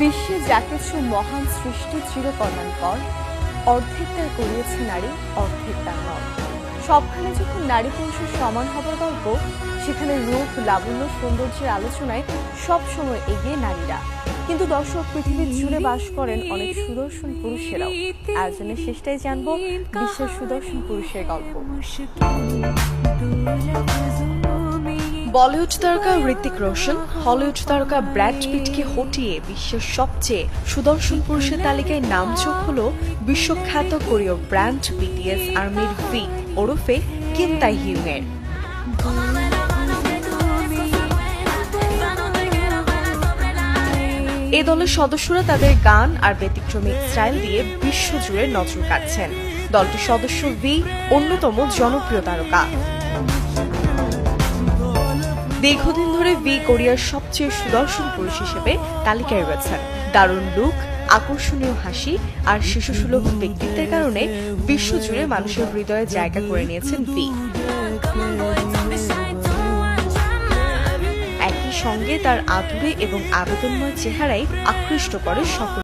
বিশ্বে যা কিছু মহান সৃষ্টি চিরকল্যাণকর, অর্ধেক তার করিয়েছে নারী, অর্ধেক তার নয়। সবখানে যখন নারী পুরুষের সমান হবার গল্প, সেখানে রূপ, লাবণ্য, সৌন্দর্যের আলোচনায় সবসময় এগিয়ে নারীরা। কিন্তু দর্শক, পৃথিবী জুড়ে বাস করেন অনেক সুদর্শন পুরুষেরাও। আয়োজনের শেষটাই জানবো বিশ্বের সুদর্শন পুরুষের গল্প। বলিউড তারকা ঋতিক রোশন, হলিউড তারকা ব্র্যাড পিটকে হটিয়ে বিশ্বের সবচেয়ে সুদর্শন পুরুষের তালিকায় নাম যোগ হল বিশ্বখ্যাত কোরীয় ব্র্যান্ড বিটিএস আর্মির ভি ওরফে কিম তাই হিউংয়ের। এ দলের সদস্যরা তাদের গান আর ব্যতিক্রমী স্টাইল দিয়ে বিশ্বজুড়ে নজর কাটছেন। দলটির সদস্য ভি অন্যতম জনপ্রিয় তারকা। দীর্ঘদিন ধরে ভি কোরিয়ার সবচেয়ে সুদর্শন পুরুষ হিসেবে তালিকায় রয়েছেন। দারুণ লুক, আকর্ষণীয় হাসি আর শিশুসুলভ ব্যক্তিত্বের কারণে বিশ্বজুড়ে মানুষের হৃদয়ে জায়গা করে নিয়েছেন ভি। একই সঙ্গে তার আদুরে এবং আবেদনময় চেহারাই আকৃষ্ট করে সকল।